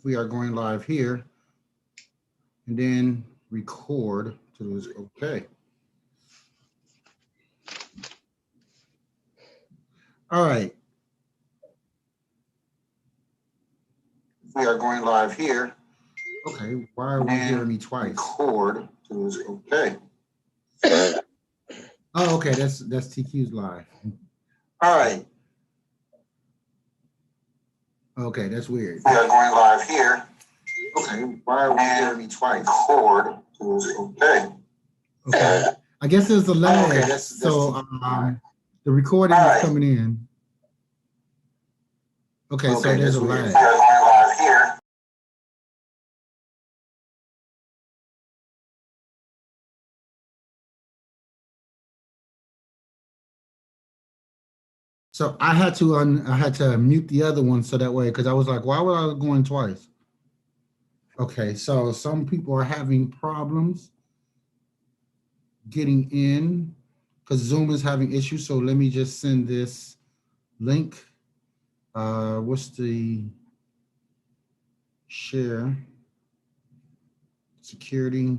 We are going live here and then record to this. Okay. All right. We are going live here. Okay. Why are we hearing me twice? Record to this. Okay. Oh, okay. That's TQ's live. All right. Okay, that's weird. We are going live here. Okay. Why are we hearing me twice? Record to this. Okay. Okay. I guess there's a lag. Okay, so the recording is coming in. Okay, so there's a lag. So I had to mute the other one so that way, because I was like, why was I going twice? Okay, so some people are having problems getting in because Zoom is having issues. So let me just send this link. What's the share? Security.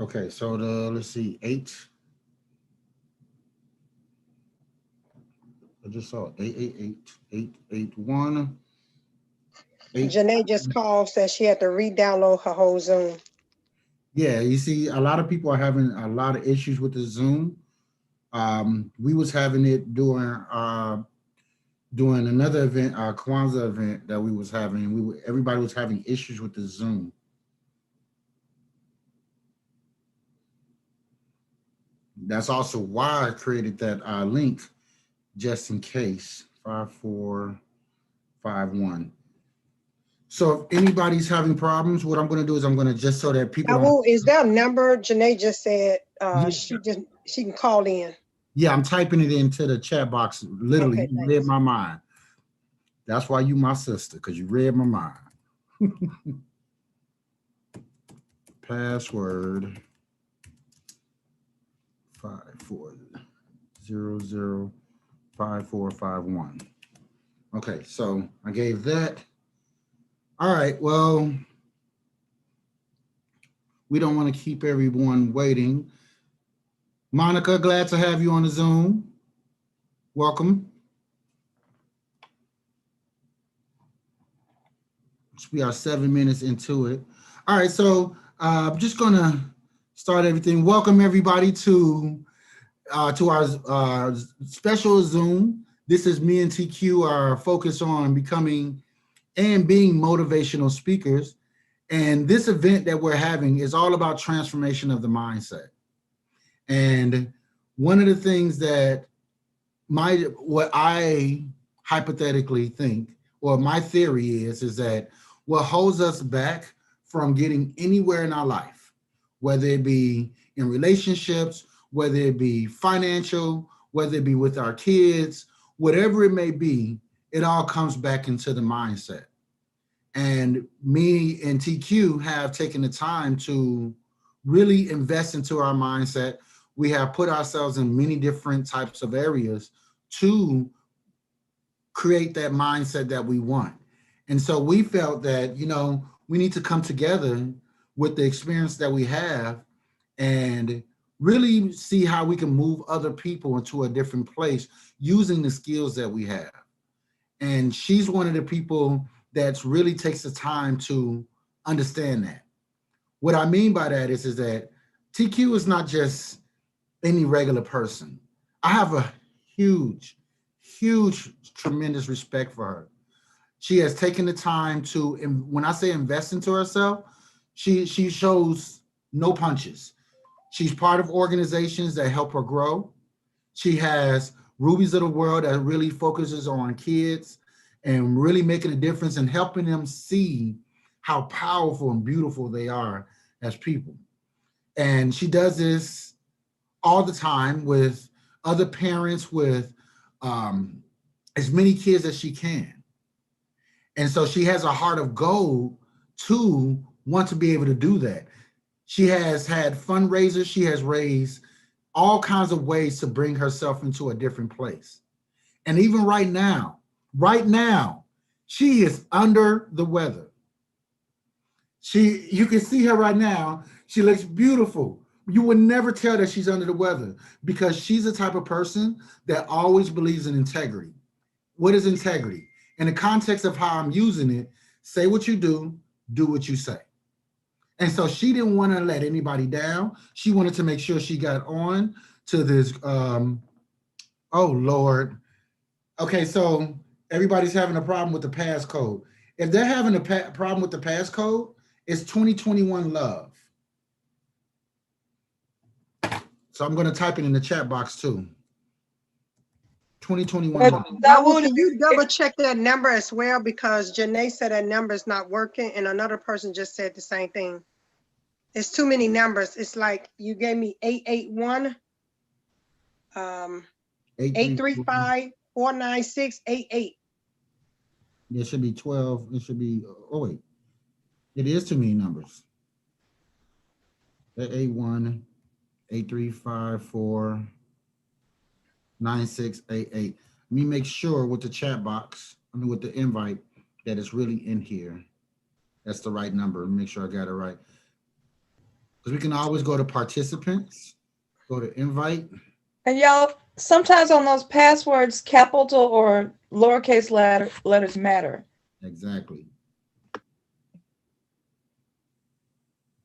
Okay, so let's see, 8. I just saw 888 Janae just called, said she had to re-download her whole Zoom. Yeah, you see, a lot of people are having a lot of issues with the Zoom. We was having it during another event, our Kwanzaa event that we was having. Everybody was having issues with the Zoom. That's also why I created that link, just in case. 5451. So if anybody's having problems, what I'm going to do is I'm going to, just so that people don't. Is there a number? Janae just said she can call in. Yeah, I'm typing it into the chat box. Literally, Okay, you read my mind. That's why you my sister, because you read my mind. Password 54005451. Okay, so I gave that. All right, well, we don't want to keep everyone waiting. Monica, glad to have you on the Zoom. Welcome. We are 7 minutes into it. All right, so I'm just gonna start everything. Welcome everybody to our special Zoom. This is me and TQ, our focus on becoming and being motivational speakers. And this event that we're having is all about transformation of the mindset. And one of the things that what I hypothetically think, or my theory is that what holds us back from getting anywhere in our life, whether it be in relationships, whether it be financial, whether it be with our kids, whatever it may be, it all comes back into the mindset. And me and TQ have taken the time to really invest into our mindset. We have put ourselves in many different types of areas to create that mindset that we want. And so we felt that, we need to come together with the experience that we have and really see how we can move other people into a different place using the skills that we have. And she's one of the people that really takes the time to understand that. What I mean by that is that TQ is not just any regular person. I have a huge, tremendous respect for her. She has taken the time to, when I say invest into herself, she shows no punches. She's part of organizations that help her grow. She has Rubies of the World that really focuses on kids and really making a difference and helping them see how powerful and beautiful they are as people. And she does this all the time with other parents, with as many kids as she can. And so she has a heart of gold to want to be able to do that. She has had fundraisers. She has raised all kinds of ways to bring herself into a different place. And even right now, she is under the weather. You can see her right now. She looks beautiful. You would never tell that she's under the weather because she's the type of person that always believes in integrity. What is integrity? In the context of how I'm using it, say what you do what you say. And so she didn't want to let anybody down. She wanted to make sure she got on to this. Oh, Lord. Okay, so everybody's having a problem with the passcode. If they're having a problem with the passcode, it's 2021 love. So I'm going to type it in the chat box too. 2021 love. Dawood, can you double check that number as well? Because Janae said that number is not working and another person just said the same thing. It's too many numbers. It's like you gave me 881, 835, 49688. It should be 12. It should be, oh wait, it is too many numbers. 881, 8354, 9688. Let me make sure with the chat box, with the invite, that it's really in here. That's the right number. Make sure I got it right. Because we can always go to participants, go to invite. And y'all, sometimes on those passwords, capital or lowercase letters matter. Exactly.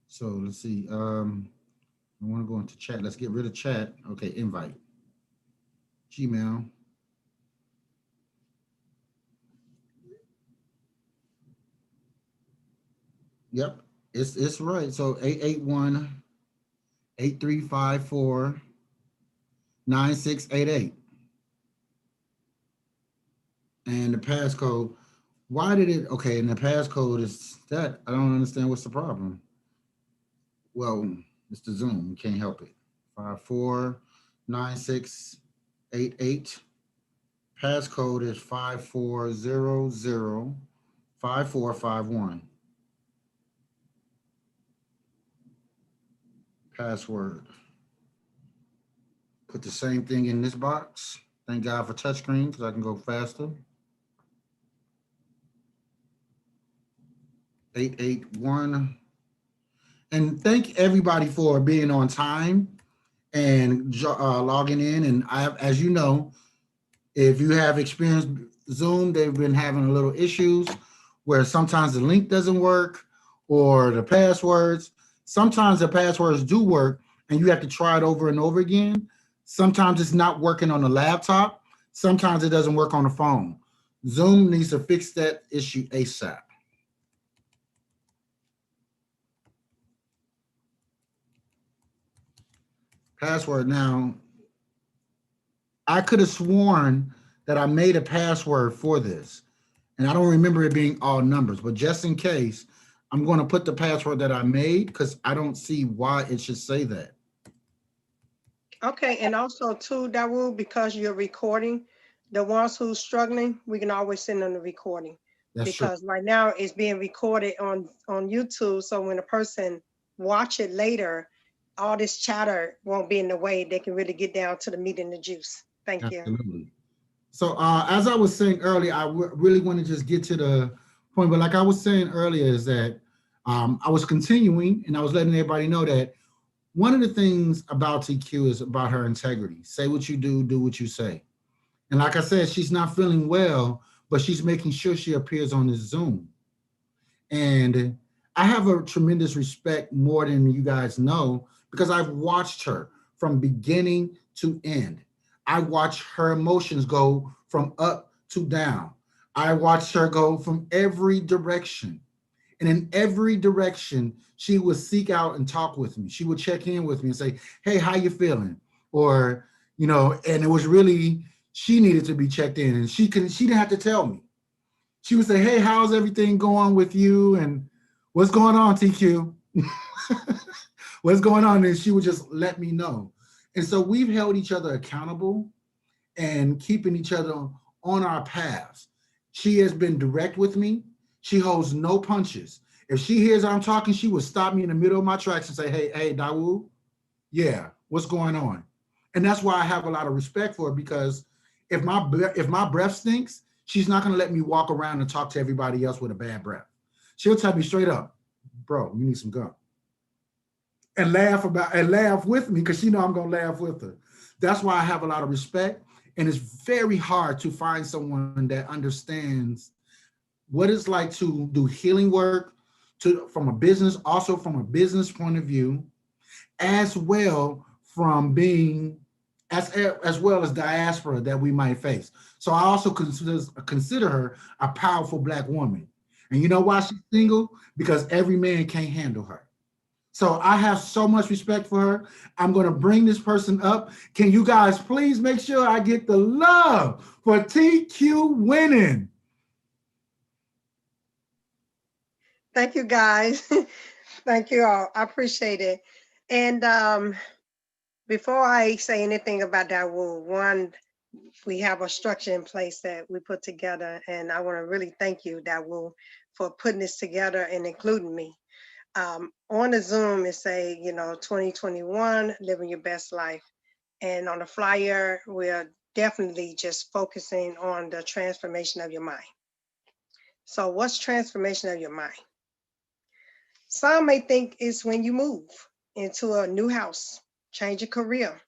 So let's see. I want to go into chat. Let's get rid of chat. Okay, invite. Gmail. Yep, it's right. So 881-8354-9688. And the passcode, why did it, okay, and the passcode is that, I don't understand what's the problem. Well, it's the Zoom, you can't help it. 549688. Passcode is 54005451. Password. Put the same thing in this box. Thank God for touchscreen because I can go faster. 881. And thank everybody for being on time and logging in. And as you know, if you have experienced Zoom, they've been having a little issues where sometimes the link doesn't work or the passwords. Sometimes the passwords do work and you have to try it over and over again. Sometimes it's not working on the laptop. Sometimes it doesn't work on the phone. Zoom needs to fix that issue ASAP. Password. Now, I could have sworn that I made a password for this, and I don't remember it being all numbers, but just in case, I'm going to put the password that I made because I don't see why it should say that. Okay, and also too, Dawood, because you're recording, the ones who's struggling, we can always send them the recording. That's because right now it's being recorded on YouTube. So when a person watch it later, all this chatter won't be in the way. They can really get down to the meat and the juice. Thank you. Absolutely. So as I was saying earlier, I really want to just get to the point, but like I was saying earlier is that I was continuing and I was letting everybody know that one of the things about TQ is about her integrity. Say what you do what you say. And like I said, she's not feeling well, but she's making sure she appears on this Zoom. And I have a tremendous respect, more than you guys know, because I've watched her from beginning to end. I watched her emotions go from up to down. I watched her go from every direction. And in every direction, she would seek out and talk with me. She would check in with me and say, hey, how you feeling? Or, you know, and it was really, she needed to be checked in, and she didn't have to tell me. She would say, hey, how's everything going with you? And What's going on, TQ? What's going on? And she would just let me know. And so we've held each other accountable and keeping each other on our paths. She has been direct with me. She holds no punches. If she hears I'm talking, she will stop me in the middle of my tracks and say, hey, Dawood, yeah, what's going on? And that's why I have a lot of respect for her, because if my breath stinks, she's not going to let me walk around and talk to everybody else with a bad breath. She'll tell me straight up, bro, you need some gum, and laugh with me, because she know I'm going to laugh with her. That's why I have a lot of respect, and it's very hard to find someone that understands what it's like to do healing work from a business, also from a business point of view, as well from being as well as diaspora that we might face. So I also consider her a powerful Black woman. And you know why she's single? Because every man can't handle her. So I have so much respect for her. I'm going to bring this person up. Can you guys please make sure I get the love for TQ winning? Thank you, guys. Thank you all. I appreciate it. And before I say anything about that rule, one, we have a structure in place that we put together, and I want to really thank you, Dawood, for putting this together and including me. On the Zoom, it say, 2021, living your best life. And on the flyer, we're definitely just focusing on the transformation of your mind. So what's transformation of your mind? Some may think it's when you move into a new house, change your career.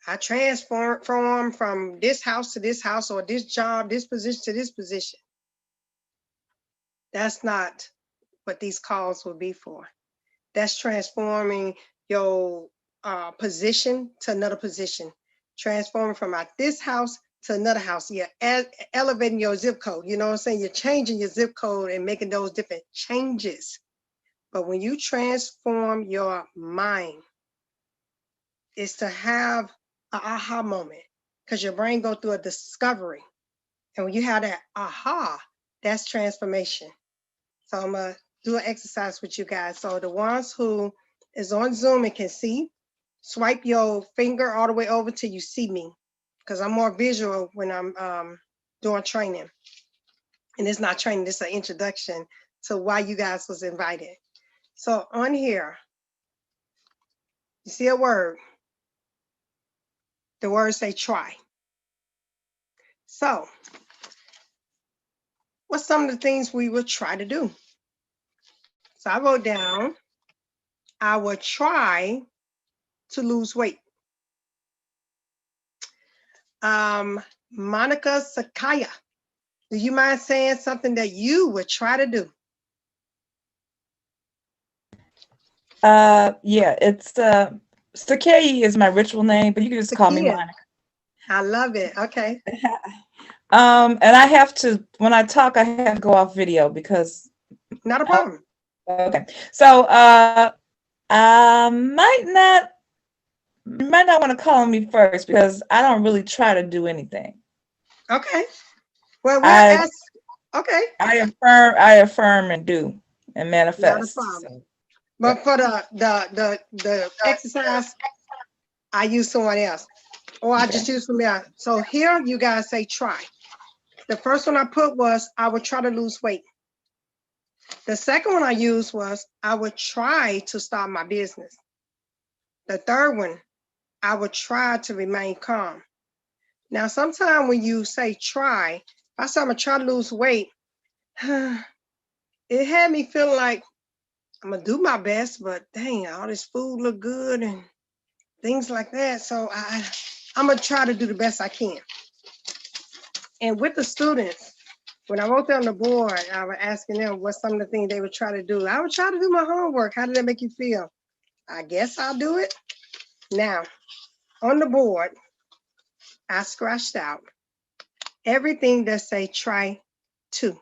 I transform from this house to this house, or this job, this position to this position. That's not what these calls will be for. That's transforming your position to another position, transforming from out this house to another house. You're elevating your zip code. You know what I'm saying? You're changing your zip code and making those different changes. But when you transform your mind, it's to have an aha moment, because your brain go through a discovery. And when you have that aha, that's transformation. So I'm going to do an exercise with you guys. So the ones who is on Zoom and can see, swipe your finger all the way over till you see me, because I'm more visual when I'm doing training. And it's not training, it's an introduction to why you guys was invited. So on here, you see a word. The word say try. So what's some of the things we would try to do? So I wrote down, I would try to lose weight. Monica Sakaya, do you mind saying something that you would try to do? Yeah, it's Sakei is my ritual name, but you can just call me Sakia. Monica. I love it. Okay. And I have to, when I talk, I have to go off video because. Not a problem. Okay. So I might not want to call on me first, because I don't really try to do anything. Okay. Well, we'll ask. Okay. I affirm and do and manifest. Not a problem. But for the exercise, I use someone else, or I just use from there. So here you guys say try. The first one I put was I would try to lose weight. The second one I used was I would try to start my business. The third one, I would try to remain calm. Now, sometimes when you say try, if I say I'm gonna try to lose weight, it had me feeling like I'm gonna do my best, but dang, all this food look good and things like that. So I'm gonna try to do the best I can. And with the students, when I wrote down the board, I was asking them what some of the things they would try to do. I would try to do my homework. How did that make you feel? I guess I'll do it. Now, on the board, I scratched out everything that say try to.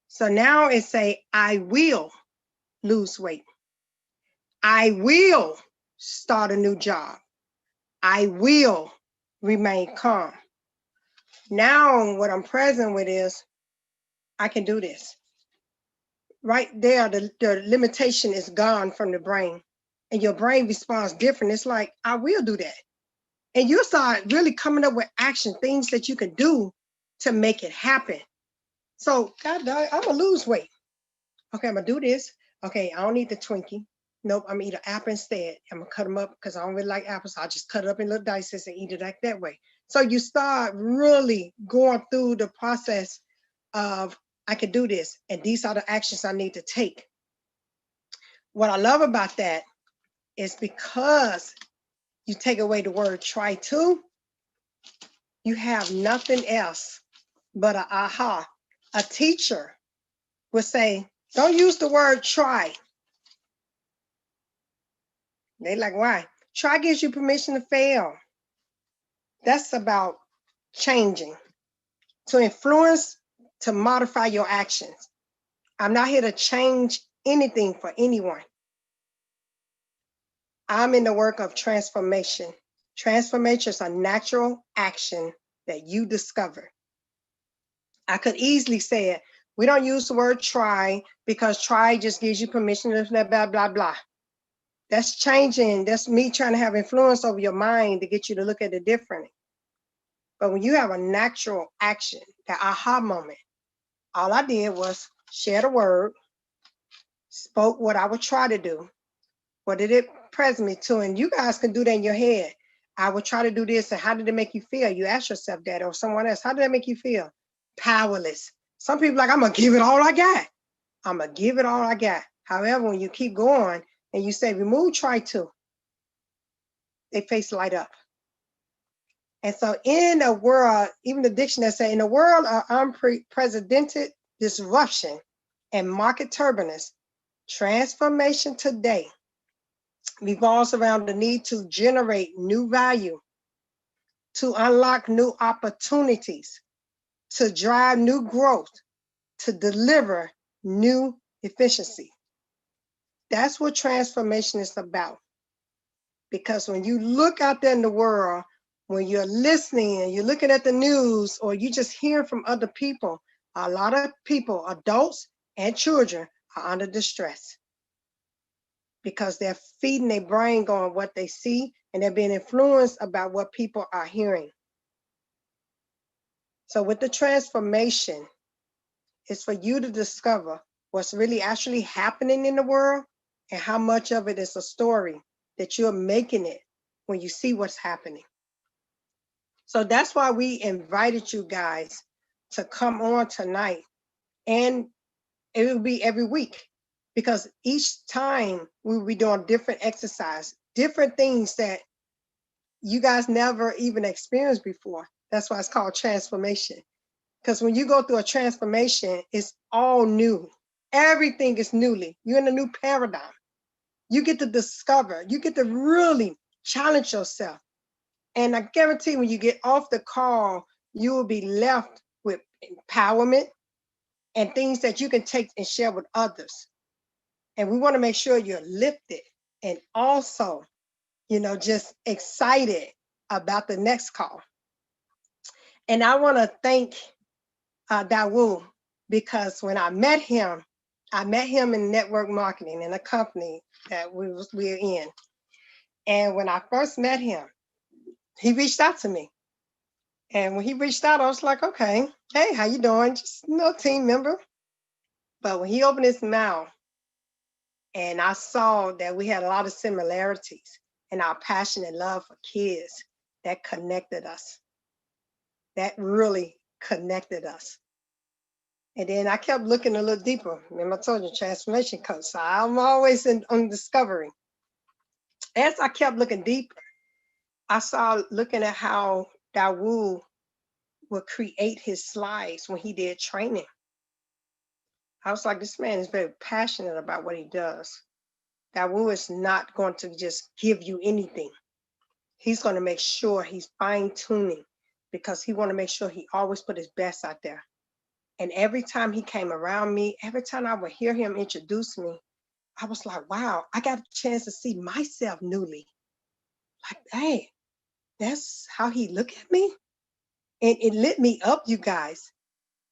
So now it say, I will lose weight. I will start a new job. I will remain calm. Now what I'm present with is, I can do this. right there, the limitation is gone from the brain, and your brain responds different. It's like, I will do that. And you start really coming up with action, things that you can do to make it happen. So, God, dog, I'm gonna lose weight. Okay, I'm gonna do this. Okay, I don't need the Twinkie. Nope, I'm gonna eat an apple instead. I'm gonna cut them up because I don't really like apples. So I'll just cut it up in little dices and eat it like that way. So you start really going through the process of, I can do this, and these are the actions I need to take. What I love about that is because you take away the word try to, you have nothing else but a aha. A teacher would say, don't use the word try. They like, why? Try gives you permission to fail. That's about changing, to influence, to modify your actions. I'm not here to change anything for anyone. I'm in the work of transformation. Transformation is a natural action that you discover. I could easily say it. We don't use the word try because try just gives you permission to blah, blah, blah, blah. That's changing. That's me trying to have influence over your mind to get you to look at it differently. But when you have a natural action, that aha moment, all I did was share the word, spoke what I would try to do. What did it present me to? And you guys can do that in your head. I would try to do this, and how did it make you feel? You ask yourself that, or someone else, how did that make you feel? Powerless. Some people like, I'm gonna give it all I got. I'm gonna give it all I got. However, when you keep going and you say remove try to, they face light up. And so in the world, even the dictionary say, in the world of unprecedented disruption and market turbulence, transformation today revolves around the need to generate new value, to unlock new opportunities, to drive new growth, to deliver new efficiency. That's what transformation is about. Because when you look out there in the world, when you're listening and you're looking at the news, or you just hear from other people, a lot of people, adults and children, are under distress because they're feeding their brain going what they see, and they're being influenced about what people are hearing. So with the transformation, it's for you to discover what's really actually happening in the world and how much of it is a story that you're making it when you see what's happening. So that's why we invited you guys to come on tonight, and it will be every week, because each time we will be doing different exercise, different things that you guys never even experienced before. That's why it's called transformation. Because when you go through a transformation, it's all new. Everything is newly. You're in a new paradigm. You get to discover, you get to really challenge yourself. And I guarantee when you get off the call, you will be left with empowerment and things that you can take and share with others. And we want to make sure you're lifted and also, just excited about the next call. And I want to thank Dawood, because when I met him in network marketing in a company that we're in. And when I first met him, he reached out to me. And when he reached out, I was like, okay, hey, how you doing? Just team member. But when he opened his mouth and I saw that we had a lot of similarities and our passion and love for kids, that connected us. That really connected us. And then I kept looking a little deeper. Remember, I told you, transformation coach. So I'm always on discovery. As I kept looking deeper, I saw looking at how Dawood would create his slides when he did training. I was like, this man is very passionate about what he does. Dawood is not going to just give you anything. He's going to make sure he's fine-tuning, because he want to make sure he always put his best out there. And every time he came around me, every time I would hear him introduce me, I was like, wow, I got a chance to see myself newly. Like, hey, that's how he look at me? And it lit me up, you guys.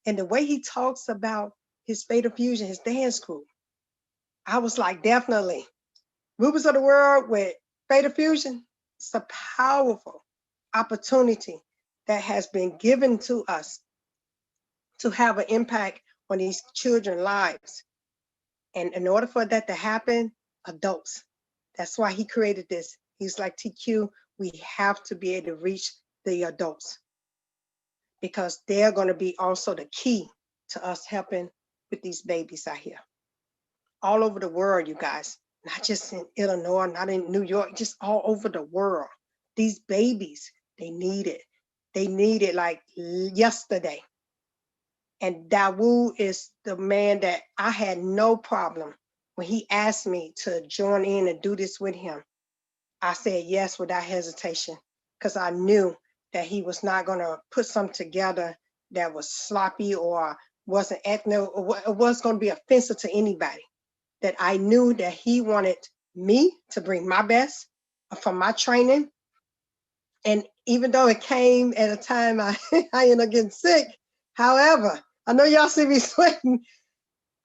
And the way he talks about his Fatal Fusion, his dance group. I was like, definitely. Movers of the World with Fatal Fusion, it's a powerful opportunity that has been given to us to have an impact on these children's lives. And in order for that to happen, adults, that's why he created this. He's like, TQ, we have to be able to reach the adults because they're going to be also the key to us helping with these babies out here. All over the world, you guys, not just in Illinois, not in New York, just all over the world. These babies, they need it. They need it like yesterday. And Dawu is the man that I had no problem when he asked me to join in and do this with him. I said yes without hesitation because I knew that he was not going to put something together that was sloppy or wasn't ethno or was going to be offensive to anybody. That I knew that he wanted me to bring my best from my training. And even though it came at a time I ended up getting sick, however, I know y'all see me sweating.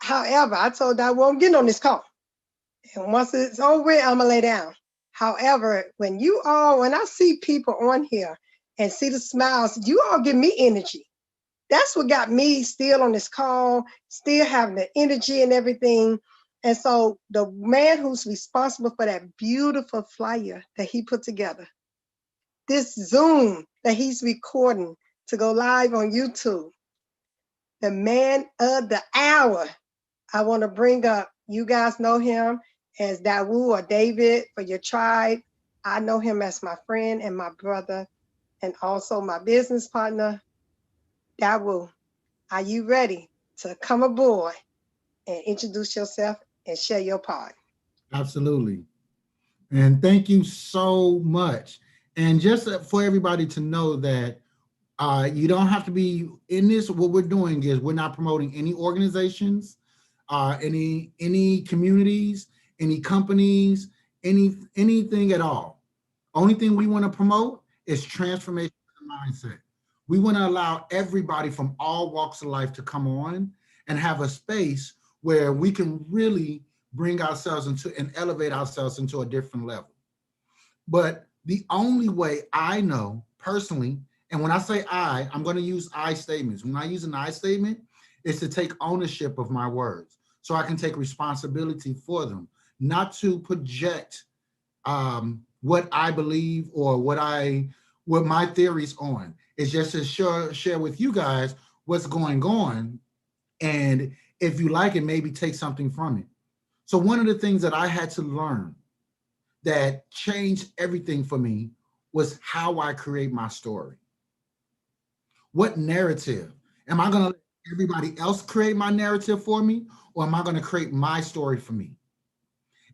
However, I told that, well, I'm getting on this call. And once it's over, I'm gonna lay down. However, when I see people on here and see the smiles, you all give me energy. That's what got me still on this call, still having the energy and everything. And so the man who's responsible for that beautiful flyer that he put together, this Zoom that he's recording to go live on YouTube, the man of the hour, I want to bring up, you guys know him as Dawu or David for your tribe. I know him as my friend and my brother and also my business partner. Dawu, are you ready to come aboard and introduce yourself and share your part? Absolutely. And thank you so much. And just for everybody to know that you don't have to be in this. What we're doing is we're not promoting any organizations, any communities, any companies, anything at all. Only thing we want to promote is transformation of the mindset. We want to allow everybody from all walks of life to come on and have a space where we can really bring ourselves into and elevate ourselves into a different level. But the only way I know personally, and when I say I'm going to use I statements. When I use an I statement, it's to take ownership of my words so I can take responsibility for them, not to project what I believe or what my theories on. It's just to share with you guys what's going on. And if you like it, maybe take something from it. So one of the things that I had to learn that changed everything for me was how I create my story. What narrative? Am I gonna let everybody else create my narrative for me, or am I gonna create my story for me?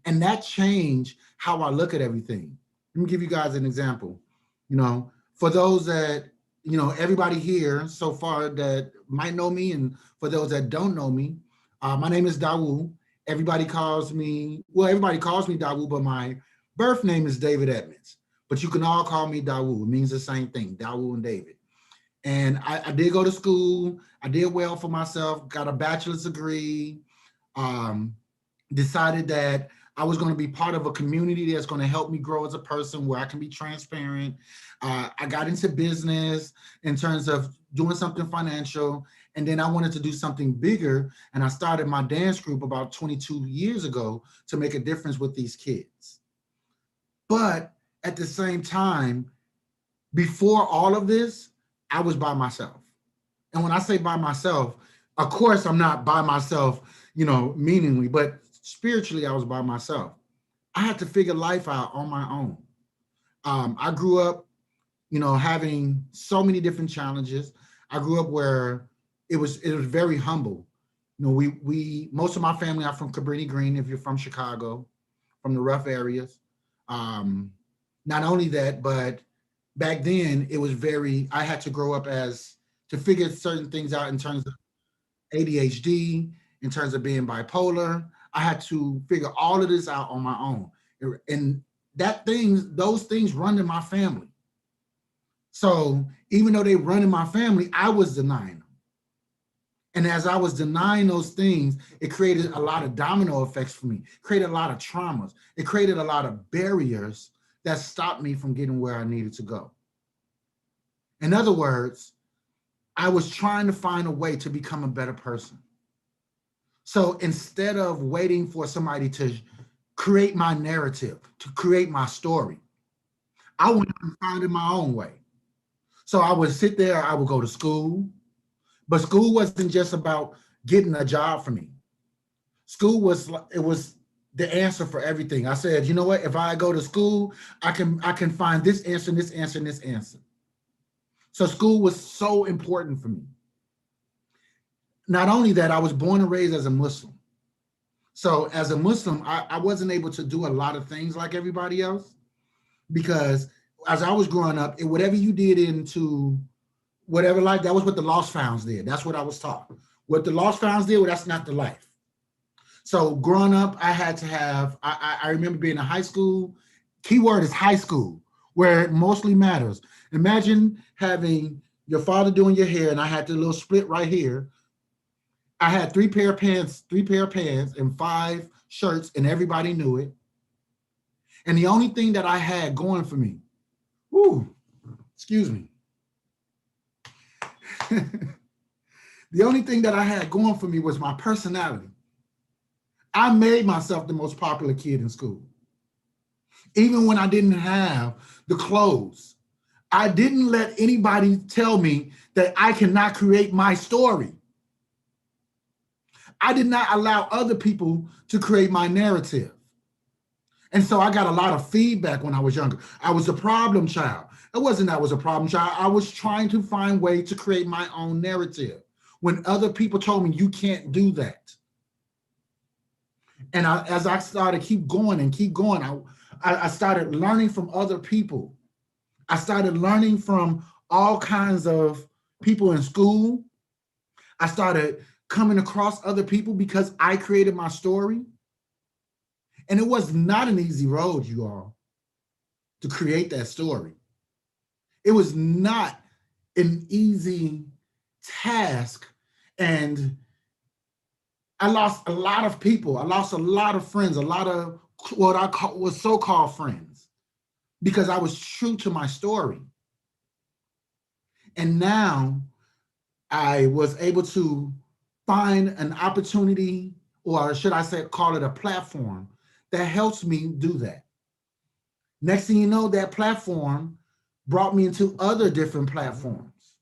And that changed how I look at everything. Let me give you guys an example. For those that, everybody here so far that might know me, and for those that don't know me, my name is Dawu. Everybody calls me Dawu, but my birth name is David Edmonds. But you can all call me Dawu. It means the same thing, Dawu and David. And I did go to school. I did well for myself, got a bachelor's degree, decided that I was going to be part of a community that's going to help me grow as a person where I can be transparent. I got into business in terms of doing something financial. And then I wanted to do something bigger. And I started my dance group about 22 years ago to make a difference with these kids. But at the same time, before all of this, I was by myself. And when I say by myself, of course, I'm not by myself, meaningly, but spiritually, I was by myself. I had to figure life out on my own. I grew up, having so many different challenges. I grew up where it was very humble. We most of my family are from Cabrini Green, if you're from Chicago, from the rough areas. Not only that, but back then it was I had to grow up to figure certain things out in terms of ADHD, in terms of being bipolar. I had to figure all of this out on my own. And those things run in my family. So even though they run in my family, I was denying them. And as I was denying those things, it created a lot of domino effects for me, created a lot of traumas. It created a lot of barriers that stopped me from getting where I needed to go. In other words, I was trying to find a way to become a better person. So instead of waiting for somebody to create my narrative, to create my story, I wanted to find it my own way. So I would sit there, I would go to school, but school wasn't just about getting a job for me. School was the answer for everything. I said, you know what? If I go to school, I can find this answer, and this answer, and this answer. So school was so important for me. Not only that, I was born and raised as a Muslim. So as a Muslim, I wasn't able to do a lot of things like everybody else, because as I was growing up, whatever you did into whatever life, that was what the lost founds did. That's what I was taught. What the lost founds did, well, that's not the life. So growing up, I had to have, I remember being in high school, keyword is high school, where it mostly matters. Imagine having your father doing your hair, and I had the little split right here. I had three pair of pants, and 5 shirts, and everybody knew it. And the only thing that I had going for me, excuse me. The only thing that I had going for me was my personality. I made myself the most popular kid in school. Even when I didn't have the clothes, I didn't let anybody tell me that I cannot create my story. I did not allow other people to create my narrative. And so I got a lot of feedback when I was younger. I was a problem child. It wasn't that I was a problem child. I was trying to find ways to create my own narrative when other people told me you can't do that. And as I started keep going, I started learning from other people. I started learning from all kinds of people in school. I started coming across other people because I created my story. And it was not an easy road, you all, to create that story. It was not an easy task. And I lost a lot of people. I lost a lot of friends, a lot of what I call was so-called friends, because I was true to my story. And now I was able to find an opportunity, or should I say, call it a platform that helps me do that. Next thing you know, that platform brought me into other different platforms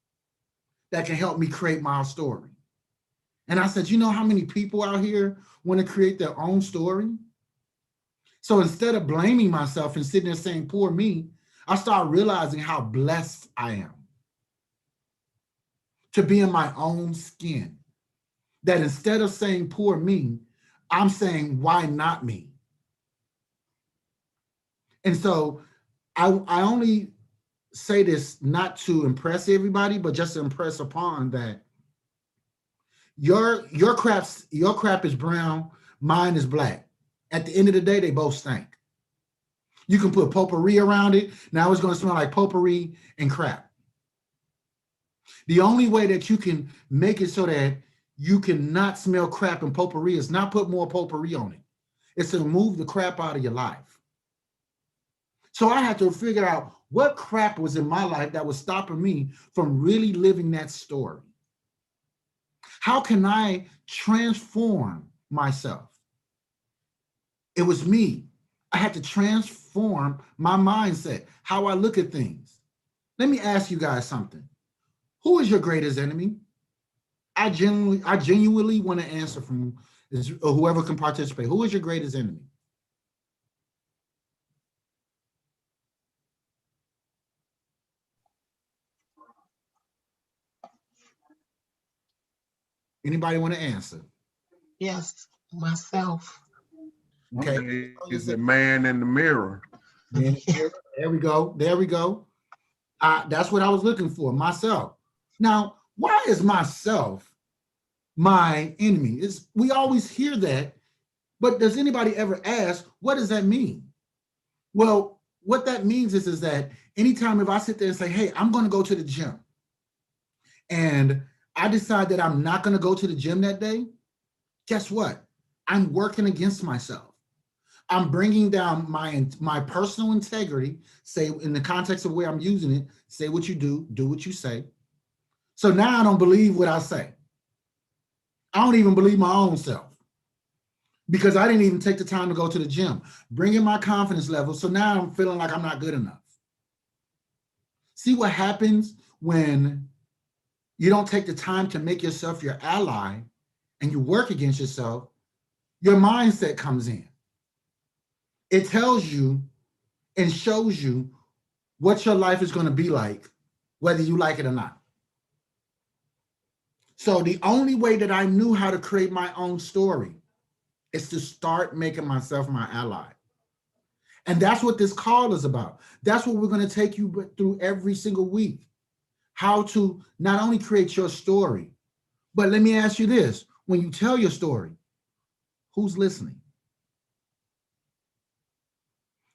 that can help me create my story. And I said, you know how many people out here want to create their own story? So instead of blaming myself and sitting there saying, poor me, I started realizing how blessed I am to be in my own skin. That instead of saying, poor me, I'm saying, why not me? And so I only say this not to impress everybody, but just to impress upon that your crap is brown, mine is black. At the end of the day, they both stink. You can put potpourri around it. Now it's going to smell like potpourri and crap. The only way that you can make it so that you cannot smell crap and potpourri is not put more potpourri on it. It's to remove the crap out of your life. So I had to figure out what crap was in my life that was stopping me from really living that story. How can I transform myself? It was me. I had to transform my mindset, how I look at things. Let me ask you guys something. Who is your greatest enemy? I genuinely want to answer from whoever can participate. Who is your greatest enemy? Anybody want to answer? Yes, myself. Okay. Is the man in the mirror. There we go. There we go. That's what I was looking for, myself. Now, why is myself my enemy? We always hear that, but does anybody ever ask, what does that mean? Well, what that means is that anytime if I sit there and say, hey, I'm going to go to the gym, and I decide that I'm not going to go to the gym that day, guess what? I'm working against myself. I'm bringing down my personal integrity, say in the context of where I'm using it, say what you do what you say. So now I don't believe what I say. I don't even believe my own self because I didn't even take the time to go to the gym, bringing my confidence level. So now I'm feeling like I'm not good enough. See what happens when you don't take the time to make yourself your ally and you work against yourself, your mindset comes in. It tells you and shows you what your life is going to be like, whether you like it or not. So the only way that I knew how to create my own story is to start making myself my ally. And that's what this call is about. That's what we're going to take you through every single week. How to not only create your story, but let me ask you this. When you tell your story, who's listening?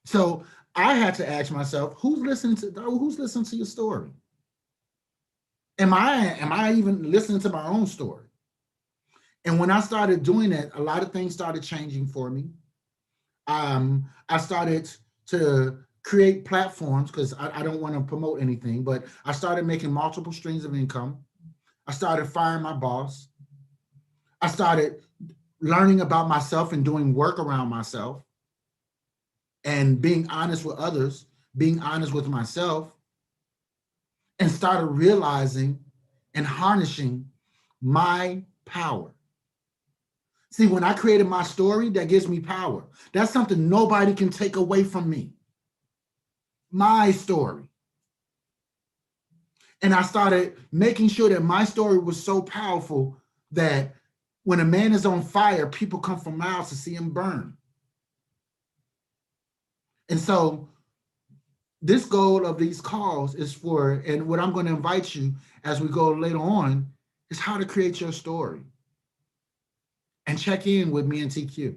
So I had to ask myself, who's listening to your story? Am I even listening to my own story? And when I started doing that, a lot of things started changing for me. I started to create platforms because I don't want to promote anything, but I started making multiple streams of income. I started firing my boss. I started learning about myself and doing work around myself and being honest with others, being honest with myself, and started realizing and harnessing my power. See, when I created my story, that gives me power. That's something nobody can take away from me. My story. And I started making sure that my story was so powerful that when a man is on fire, people come from miles to see him burn. And so this goal of these calls is for, and what I'm going to invite you as we go later on, is how to create your story. And check in with me and TQ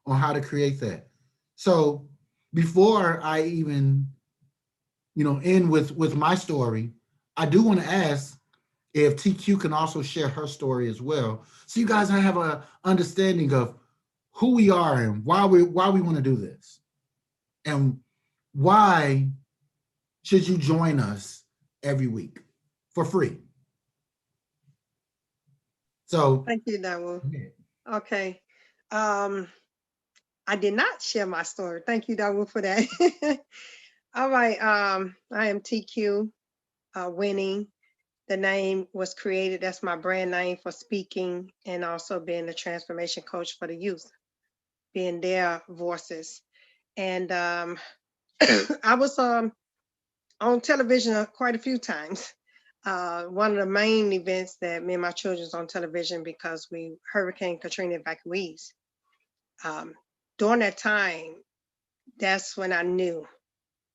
on how to create that. So before I even, end with my story, I do want to ask if TQ can also share her story as well. So you guys have an understanding of who we are and why we want to do this. And why should you join us every week for free? So Thank you, Dawu. Okay. I did not share my story. Thank you, Dawu, for that. All right. I am TQ Winning. The name was created. That's my brand name for speaking and also being a transformation coach for the youth, being their voices. And I was on television quite a few times. One of the main events that me and my children was on television because Hurricane Katrina evacuees. During that time, that's when I knew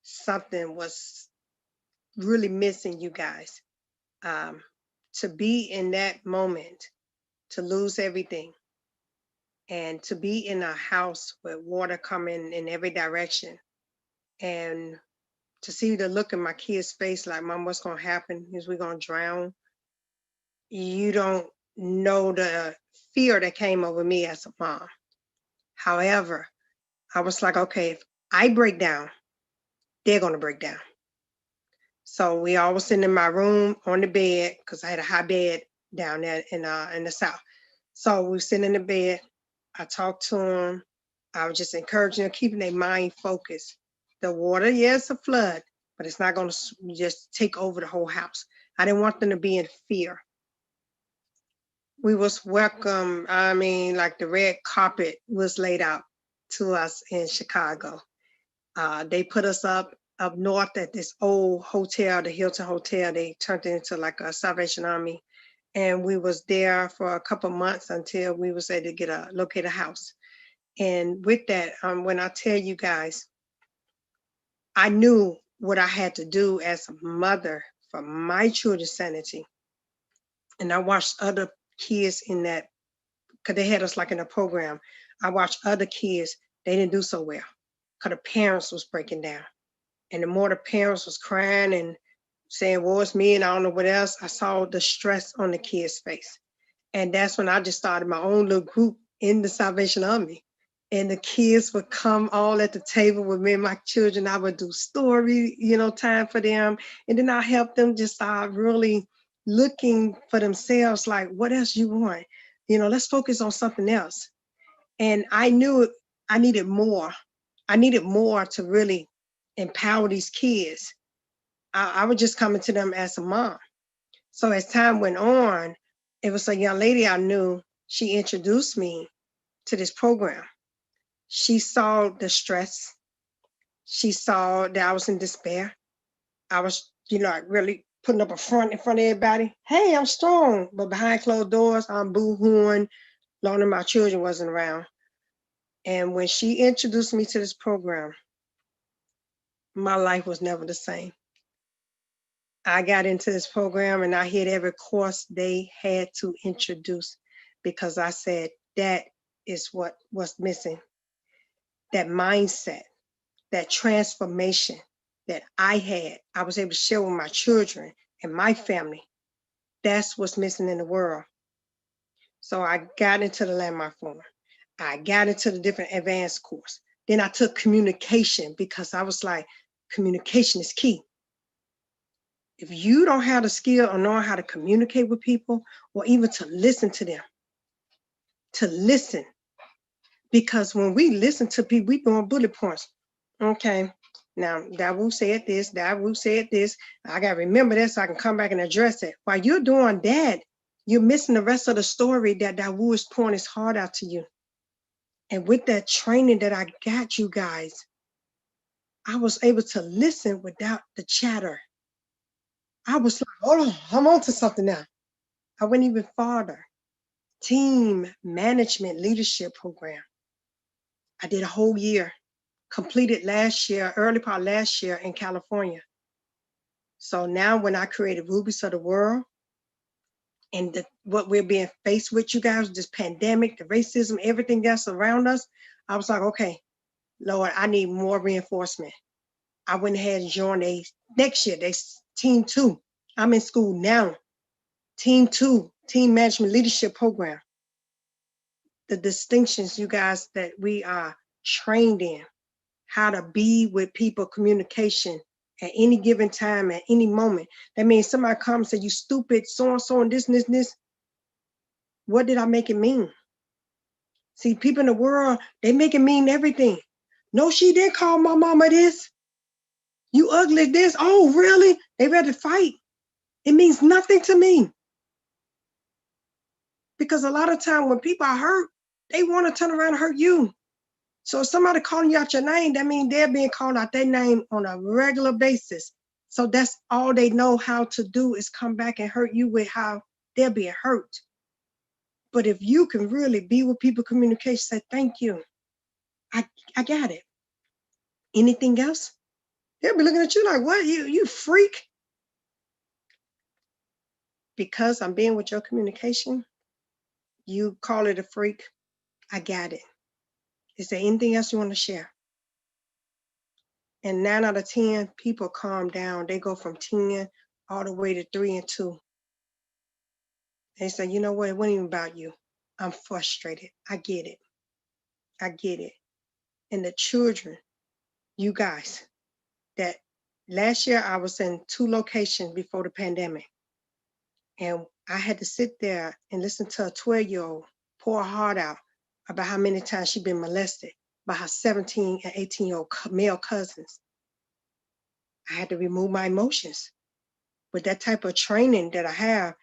something was really missing, you guys. To be in that moment, to lose everything, and to be in a house with water coming in every direction, and to see the look in my kid's face like, Mom, what's going to happen? Is we going to drown? You don't know the fear that came over me as a mom. However, I was like, okay, if I break down, they're going to break down. So we all was sitting in my room on the bed because I had a high bed down there in the South. So we were sitting in the bed. I talked to them. I was just encouraging them, keeping their mind focused. The water, yes, a flood, but it's not going to just take over the whole house. I didn't want them to be in fear. We was welcome. I mean, like the red carpet was laid out to us in Chicago. They put us up north at this old hotel, the Hilton Hotel. They turned it into like a Salvation Army. And we was there for a couple months until we was able to locate a house. And with that, when I tell you guys, I knew what I had to do as a mother for my children's sanity. And I watched other kids in that, because they had us like in a program. I watched other kids, they didn't do so well because the parents was breaking down. And the more the parents was crying and saying, well, it's me and I don't know what else. I saw the stress on the kids' face. And that's when I just started my own little group in the Salvation Army. And the kids would come all at the table with me and my children. I would do story, time for them. And then I help them just start really looking for themselves, like, what else you want? Let's focus on something else. And I knew I needed more. I needed more to really empower these kids. I was just coming to them as a mom. So as time went on, it was a young lady I knew. She introduced me to this program. She saw the stress. She saw that I was in despair. I was, like really putting up a front in front of everybody. Hey, I'm strong. But behind closed doors, I'm boo-hooing. Long as my children wasn't around. And when she introduced me to this program, my life was never the same. I got into this program and I hit every course they had to introduce because I said, that is what was missing. That mindset, that transformation that I had, I was able to share with my children and my family. That's what's missing in the world. So I got into the Landmark Forum. I got into the different advanced course. Then I took communication because I was like, communication is key. If you don't have the skill or know how to communicate with people or even to listen to them, to listen, because when we listen to people, we doing bullet points. Okay, now Dawu said this, Dawu said this. I got to remember this so I can come back and address it. While you're doing that, you're missing the rest of the story that Dawu is pouring his heart out to you. And with that training that I got you guys, I was able to listen without the chatter. I was like, hold on, I'm on to something now. I went even farther. Team management leadership program. I did a whole year, completed last year, early part last year in California. So now when I created Rubies of the World and what we're being faced with, you guys, this pandemic, the racism, everything that's around us, I was like, okay, Lord, I need more reinforcement. I went ahead and joined next year, Team 2. I'm in school now. Team 2, Team Management Leadership Program. The distinctions, you guys, that we are trained in, how to be with people, communication at any given time, at any moment. That means somebody comes and say, you stupid, so-and-so, and this, and this, and this. What did I make it mean? See, people in the world, they make it mean everything. No, she didn't call my mama this. You ugly this. Oh, really? They ready to fight. It means nothing to me. Because a lot of time when people are hurt, they want to turn around and hurt you. So if somebody calling you out your name, that means they're being called out their name on a regular basis. So that's all they know how to do is come back and hurt you with how they're being hurt. But if you can really be with people, communication, say, thank you. I got it. Anything else? They'll be looking at you like, what? You freak? Because I'm being with your communication, you call it a freak. I got it. Is there anything else you want to share? And 9 out of 10 people calm down. They go from 10 all the way to 3 and 2. They say, you know what? It wasn't even about you. I'm frustrated. I get it. I get it. And the children, you guys, that last year I was in 2 locations before the pandemic. And I had to sit there and listen to a 12-year-old pour her heart out about how many times she'd been molested by her 17 and 18-year-old male cousins. I had to remove my emotions. With that type of training that I have,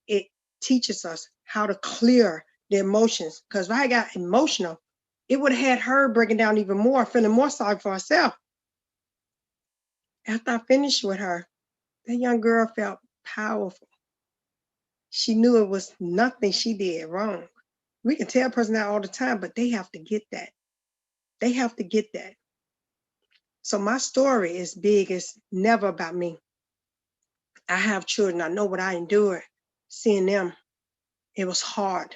it teaches us how to clear the emotions. Because if I got emotional, it would have had her breaking down even more, feeling more sorry for herself. After I finished with her, that young girl felt powerful. She knew it was nothing she did wrong. We can tell a person that all the time, but they have to get that. They have to get that. So my story is big. It's never about me. I have children. I know what I endured seeing them. It was hard.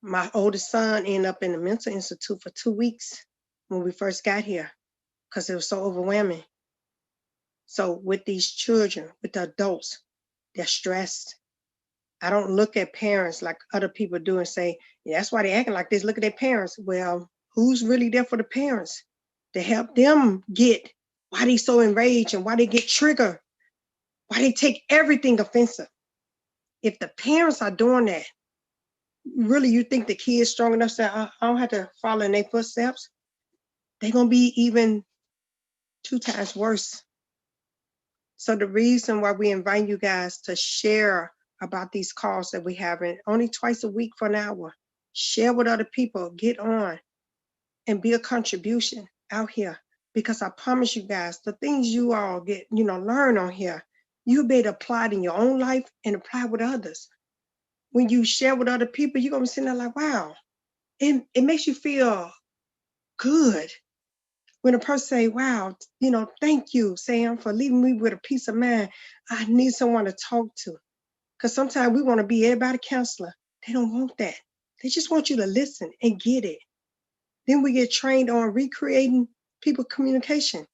My oldest son ended up in the mental institute for 2 weeks when we first got here because it was so overwhelming. So with these children, with the adults, they're stressed. I don't look at parents like other people do and say, yeah, that's why they're acting like this. Look at their parents. Well, who's really there for the parents to help them get why they so enraged and why they get triggered, why they take everything offensive? If the parents are doing that, really, you think the kids strong enough to say, I don't have to follow in their footsteps? They're going to be even 2 times worse. So the reason why we invite you guys to share about these calls that we have, and only twice a week for an hour, share with other people, get on and be a contribution out here. Because I promise you guys, the things you all get, learn on here, you'll be able to apply it in your own life and apply with others. When you share with other people, you're going to be sitting there like, wow, it makes you feel good. When a person say, wow, thank you, Sam, for leaving me with a peace of mind. I need someone to talk to. Because sometimes we want to be everybody's counselor. They don't want that. They just want you to listen and get it. Then we get trained on recreating people communication.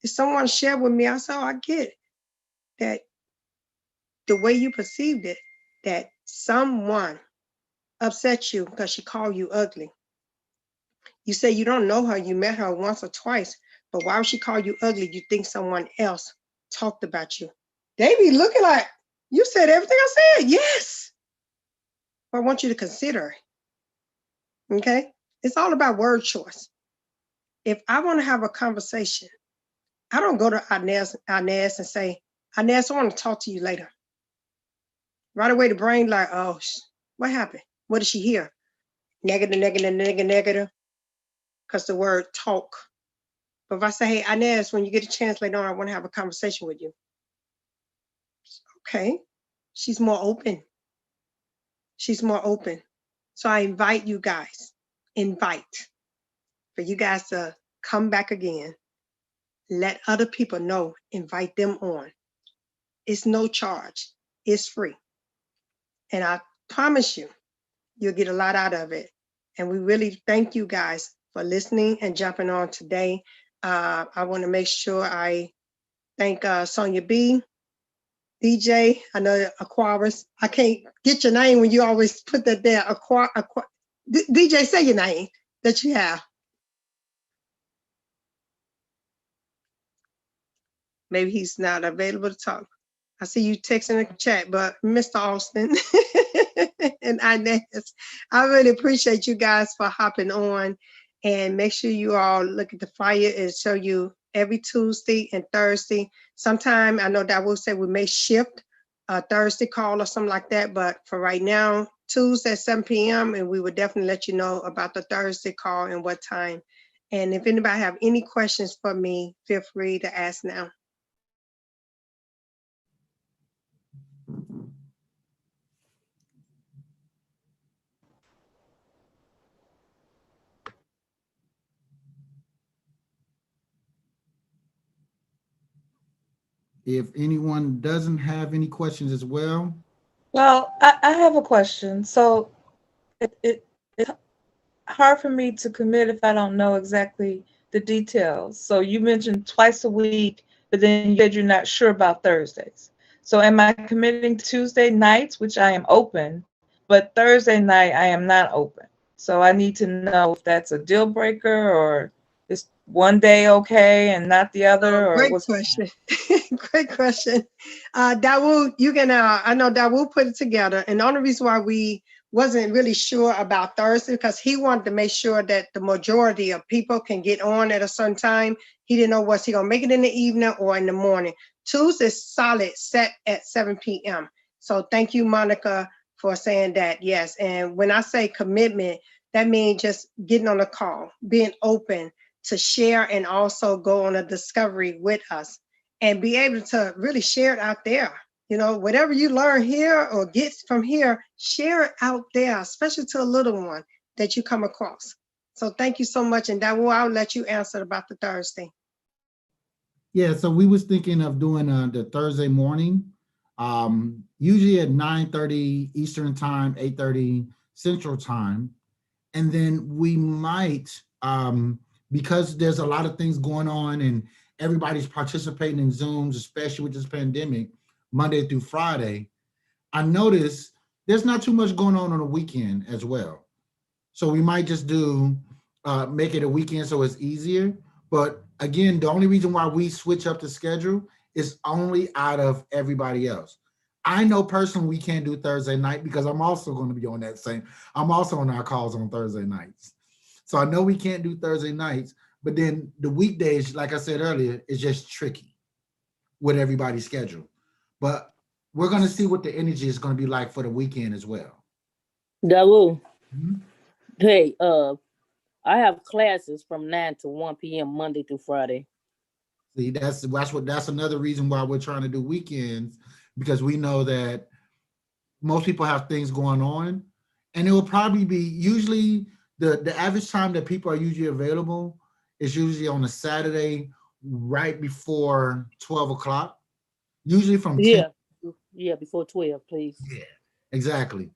If someone shared with me, I said, oh, I get that the way you perceived it, that someone upset you because she called you ugly. You say you don't know her, you met her once or twice, but why would she call you ugly? You think someone else talked about you. They be looking like, you said everything I said. Yes. But I want you to consider it. Okay? It's all about word choice. If I want to have a conversation, I don't go to Inez and say, Inez, I want to talk to you later. Right away, the brain like, oh, what happened? What did she hear? Negative, negative, negative, negative. Because the word talk. But if I say, hey, Inez, when you get a chance later on, I want to have a conversation with you. Okay. She's more open. She's more open. So I invite you guys, for you guys to come back again. Let other people know, invite them on. It's no charge. It's free. And I promise you, you'll get a lot out of it. And we really thank you guys for listening and jumping on today. I want to make sure I thank Sonia B, DJ, I know Aquarius. I can't get your name when you always put that there. DJ, say your name that you have. Maybe he's not available to talk. I see you texting in the chat, but Mr. Austin and Inez, I really appreciate you guys for hopping on, and make sure you all look at the flyer and show you every Tuesday and Thursday. Sometime I know that we'll say we may shift a Thursday call or something like that, but for right now, Tuesday at 7 p.m. and we will definitely let you know about the Thursday call and what time. And if anybody have any questions for me, feel free to ask now. If anyone doesn't have any questions as well. Well, I have a question. So it's hard for me to commit if I don't know exactly the details. So you mentioned twice a week, but then you said you're not sure about Thursdays. So am I committing Tuesday nights, which I am open, but Thursday night I am not open? So I need to know if that's a deal breaker, or is one day okay and not the other, or Great what's question. Great question. Dawood, you can, I know Dawood put it together. And the only reason why we wasn't really sure about Thursday, because he wanted to make sure that the majority of people can get on at a certain time. He didn't know, was he gonna make it in the evening or in the morning? Tuesday's solid set at 7 p.m. So thank you, Monica, for saying that. Yes. And when I say commitment, that means just getting on a call, being open to share, and also go on a discovery with us and be able to really share it out there. You know, whatever you learn here or get from here, share it out there, especially to a little one that you come across. So thank you so much. And that will, I'll let you answer about the Thursday. Yeah, so we was thinking of doing the Thursday morning, usually at 9:30 Eastern time, 8:30 Central time. And then we might, because there's a lot of things going on, everybody's participating in Zooms, especially with this pandemic, Monday through Friday, I noticed there's not too much going on the weekend as well. So we might just do, make it a weekend so it's easier. But again, the only reason why we switch up the schedule is only out of everybody else. I know personally we can't do Thursday night because I'm also going to be on that same, I'm also on our calls on Thursday nights. So I know we can't do Thursday nights, but then the weekdays, like I said earlier, is just tricky with everybody's schedule. But we're going to see what the energy is going to be like for the weekend as well. Dawu, Mhm. hey, I have classes from 9 to 1 p.m. Monday through Friday. See, that's another reason why we're trying to do weekends, because we know that most people have things going on, and it will probably be usually the average time that people are usually available is usually on a Saturday right before 12 o'clock, usually from 10. Yeah, before 12, please. Yeah, exactly.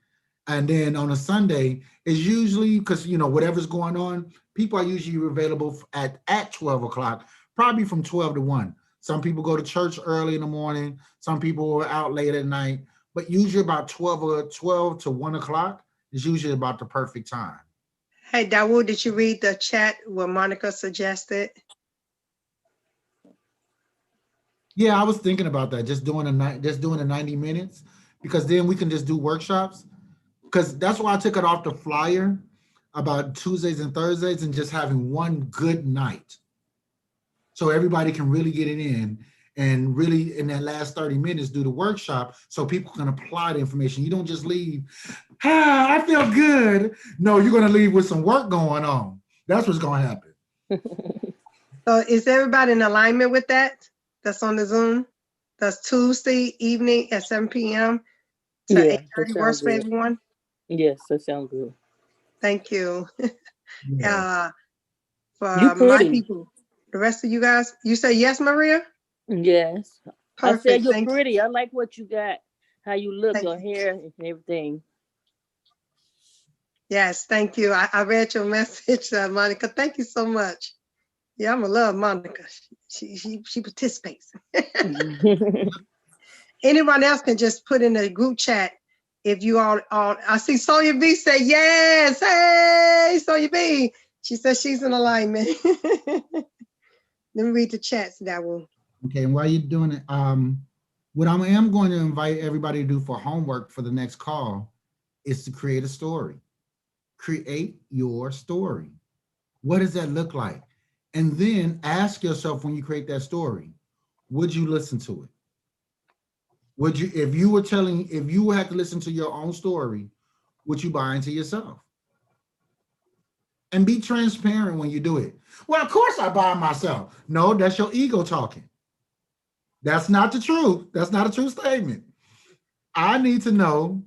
And then on a Sunday is usually because whatever's going on, people are usually available at 12 o'clock, probably from 12 to 1. Some people go to church early in the morning, some people are out late at night, but usually about 12 to 1 o'clock is usually about the perfect time. Hey, Dawood, did you read the chat where Monica suggested? Yeah, I was thinking about that, just doing the 90 minutes, because then we can just do workshops. Because that's why I took it off the flyer about Tuesdays and Thursdays and just having one good night. So everybody can really get it in and really in that last 30 minutes do the workshop so people can apply the information. You don't just leave, I feel good. No, you're going to leave with some work going on. That's what's going to happen. So is everybody in alignment with that? That's on the Zoom? That's Tuesday evening at 7 p.m. to Yeah, 8:30 works for everyone? Yes, that sounds good. Thank you. Yeah. For You my pretty. people, the rest of you guys, you say yes, Maria? Yes. I said Perfect. you're Thank you. pretty. I like what you got, how you look, Thank your you. hair and everything. Yes, thank you. I read your message, Monica. Thank you so much. Yeah, I'm gonna love Monica. She participates. Anyone else can just put in a group chat if you all I see Sonia B say yes. Hey, Sonia B. She says she's in alignment. Let me read the chats that one. Okay, and while you're doing it, what I am going to invite everybody to do for homework for the next call is to create a story. Create your story. What does that look like? And then ask yourself when you create that story, would you listen to it? Would you, if you had to listen to your own story, would you buy into yourself? And be transparent when you do it. Well, of course I buy myself. No, that's your ego talking. That's not the truth. That's not a true statement. I need to know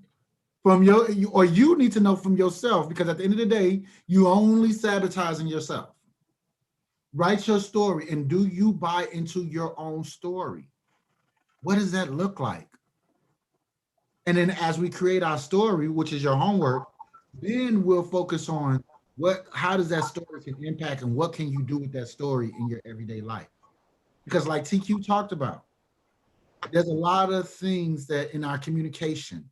from you need to know from yourself, because at the end of the day, you only sabotaging yourself. Write your story, and do you buy into your own story? What does that look like? And then as we create our story, which is your homework, then we'll focus on how does that story can impact and what can you do with that story in your everyday life? Because like TQ talked about, there's a lot of things that in our communication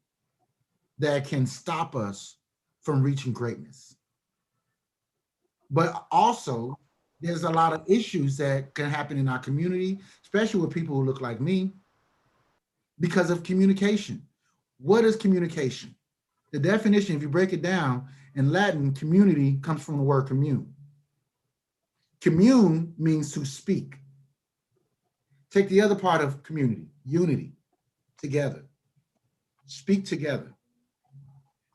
that can stop us from reaching greatness. But also, there's a lot of issues that can happen in our community, especially with people who look like me, because of communication. What is communication? The definition, if you break it down, in Latin, community comes from the word commune. Commune means to speak. Take the other part of community, unity, together. Speak together.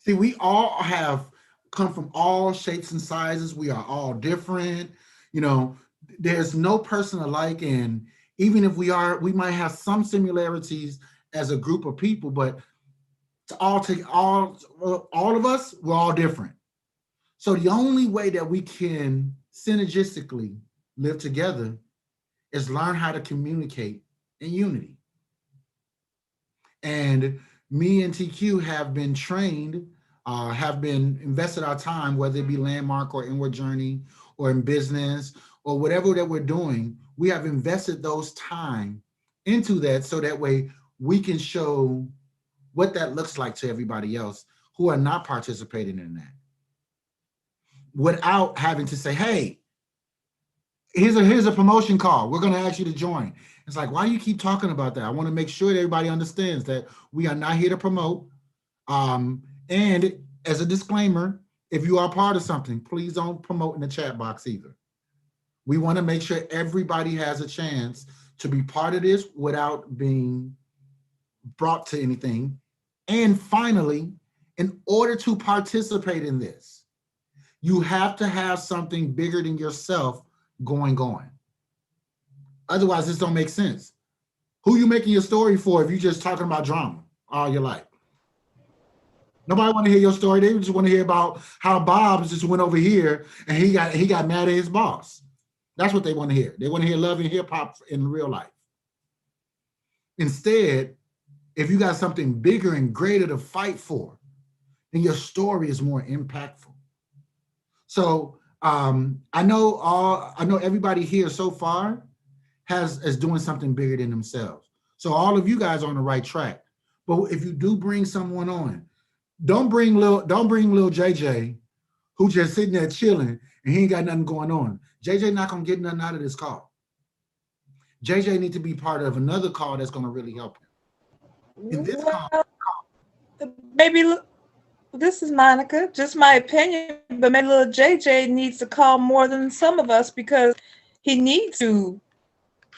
See, we all have come from all shapes and sizes. We are all different. There's no person alike. And even if we might have some similarities as a group of people, but all of us, we're all different. So the only way that we can synergistically live together is learn how to communicate in unity. And me and TQ have been trained, have been invested our time, whether it be Landmark or Inward Journey or in business or whatever that we're doing, we have invested those time into that so that way we can show what that looks like to everybody else who are not participating in that, without having to say, hey, here's a promotion call. We're going to ask you to join. It's like, why do you keep talking about that? I want to make sure that everybody understands that we are not here to promote. And as a disclaimer, if you are part of something, please don't promote in the chat box either. We want to make sure everybody has a chance to be part of this without being brought to anything. And finally, in order to participate in this, you have to have something bigger than yourself going on. Otherwise, this don't make sense. Who you making your story for if you're just talking about drama all your life? Nobody want to hear your story. They just want to hear about how Bob just went over here and he got mad at his boss. That's what they want to hear. They want to hear love and hip hop in real life. Instead, if you got something bigger and greater to fight for, then your story is more impactful. So I know everybody here so far is doing something bigger than themselves. So all of you guys are on the right track. But if you do bring someone on, don't bring little JJ, who just sitting there chilling and he ain't got nothing going on. JJ not gonna get nothing out of this call. JJ need to be part of another call that's gonna really help him. In this call, maybe this is Monica, just my opinion, but maybe little JJ needs to call more than some of us because he needs to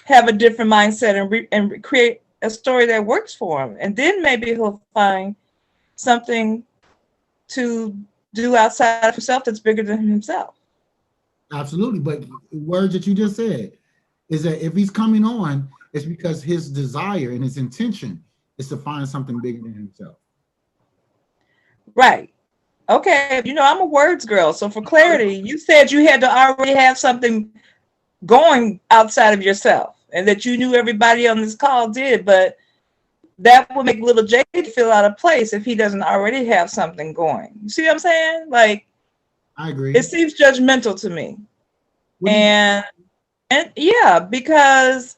have a different mindset and create a story that works for him. And then maybe he'll find something to do outside of himself that's bigger than himself. absolutely. But words that you just said is that if he's coming on, it's because his desire and his intention is to find something bigger than himself. Right. Okay. I'm a words girl. So for clarity, you said you had to already have something going outside of yourself and that you knew everybody on this call did, but that would make little Jay feel out of place if he doesn't already have something going. You see what I'm saying? Like, I agree. it seems judgmental to me. And yeah, because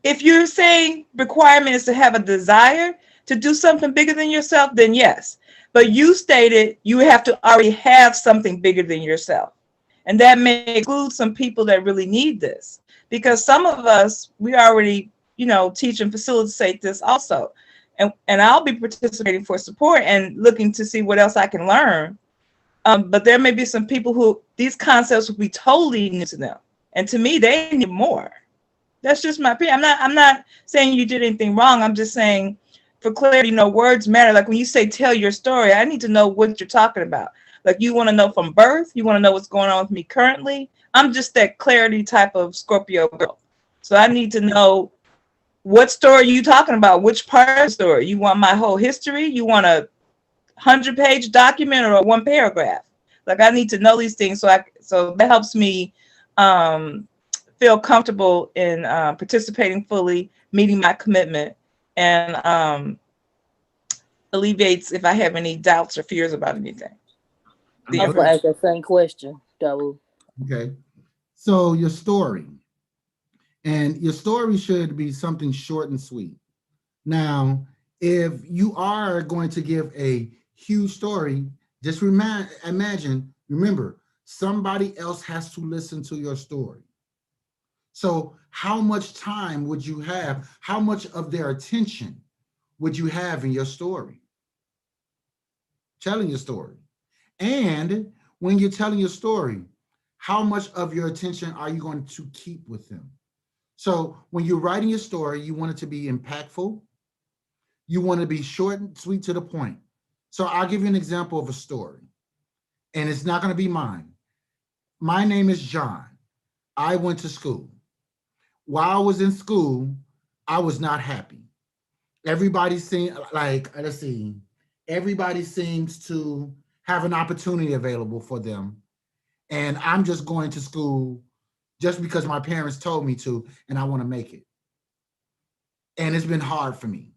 if you're saying requirement is to have a desire to do something bigger than yourself, then yes. But you stated you have to already have something bigger than yourself. And that may exclude some people that really need this. Because some of us, we already, teach and facilitate this also. And I'll be participating for support and looking to see what else I can learn. But there may be some people who these concepts will be totally new to them. And to me, they need more. That's just my opinion. I'm not saying you did anything wrong. I'm just saying for clarity, words matter. Like when you say tell your story, I need to know what you're talking about. Like you want to know from birth, you want to know what's going on with me currently. I'm just that clarity type of Scorpio girl. So I need to know what story you talking about, which part of the story. You want my whole history? You want a 100-page document or a one paragraph? Like I need to know these things so that helps me feel comfortable in participating fully, meeting my commitment, and alleviates if I have any doubts or fears about anything. I'm going to ask that same question, Dawu. Okay. So your story. And your story should be something short and sweet. Now, if you are going to give a huge story, just remember, somebody else has to listen to your story. So how much time would you have? How much of their attention would you have in your story? Telling your story. And when you're telling your story, how much of your attention are you going to keep with them? So when you're writing your story, you want it to be impactful. You want to be short and sweet to the point. So I'll give you an example of a story, and it's not going to be mine. My name is John. I went to school. While I was in school, I was not happy. Everybody seemed everybody seems to have an opportunity available for them. And I'm just going to school just because my parents told me to, and I want to make it. And it's been hard for me.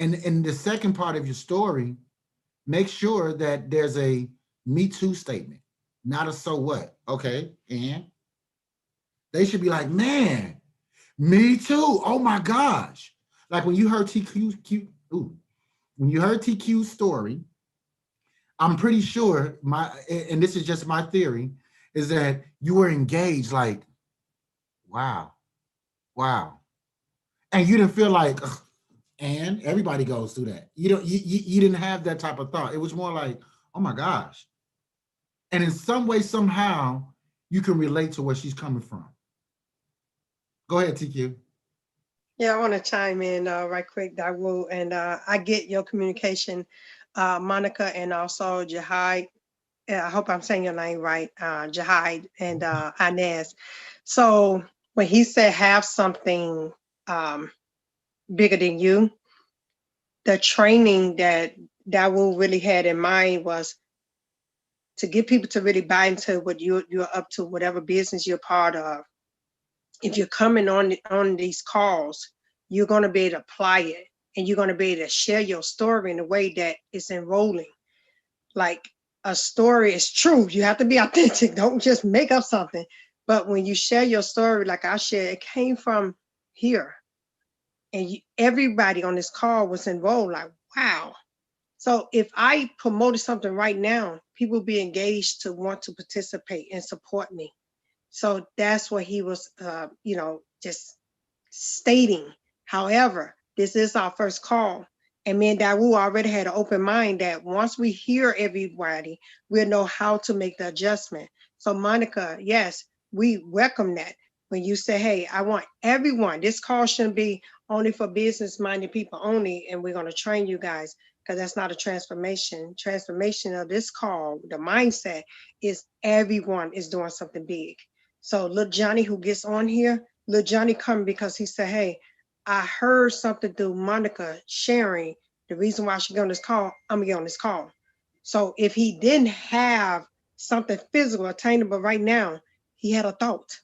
And in the second part of your story, make sure that there's a Me Too statement, not a so what. Okay, and they should be like, man, me too. Oh my gosh. Like when you heard when you heard TQ's story, I'm pretty sure and this is just my theory, is that you were engaged, like, wow, wow. And you didn't feel like, ugh, and everybody goes through that. You didn't have that type of thought. It was more like, oh my gosh. And in some way, somehow, you can relate to where she's coming from. Go ahead, TQ. Yeah, I want to chime in right quick, Dawu, and I get your communication, Monica, and also Jahide. I hope I'm saying your name right, Jahide and Inez. So when he said have something bigger than you, the training that Dawu really had in mind was to get people to really buy into what you're up to, whatever business you're part of. If you're coming on these calls, you're going to be able to apply it, and you're going to be able to share your story in a way that is enrolling. Like a story is true. You have to be authentic. Don't just make up something. But when you share your story, like I shared, it came from here. And everybody on this call was enrolled, like, wow. So if I promoted something right now, people will be engaged to want to participate and support me. So that's what he was, just stating. However, this is our first call. And me and Dawu already had an open mind that once we hear everybody, we'll know how to make the adjustment. So Monica, yes, we welcome that. When you say, hey, I want everyone, this call shouldn't be only for business-minded people only, and we're going to train you guys, because that's not a transformation. Transformation of this call, the mindset is everyone is doing something big. So little Johnny who gets on here, little Johnny come because he said, hey, I heard something through Monica sharing the reason why she got on this call, I'm gonna get on this call. So if he didn't have something physical, attainable right now, he had a thought.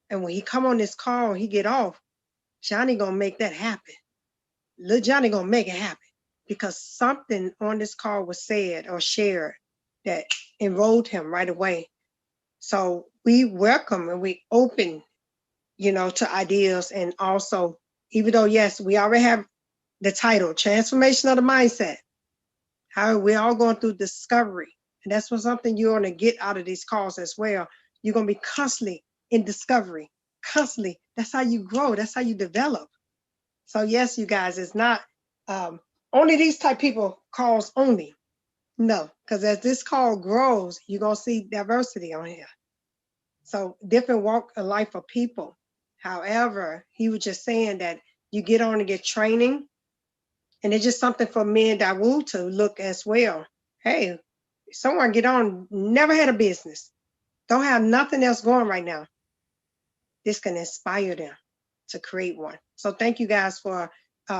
And when he come on this call, he get off, Johnny gonna make that happen. Little Johnny gonna make it happen because something on this call was said or shared that enrolled him right away. So we welcome and we open, to ideas. And also, even though, yes, we already have the title, Transformation of the Mindset. However, we're all going through discovery. And that's what something you're going to get out of these calls as well. You're going to be constantly in discovery, constantly. That's how you grow. That's how you develop. So yes, you guys, it's not only these type people calls only. No, because as this call grows, you're going to see diversity on here. So different walk of life of people. However, he was just saying that you get on and get training. And it's just something for me and Dawu to look as well. Hey, someone get on, never had a business, don't have nothing else going right now. This can inspire them to create one. So thank you guys for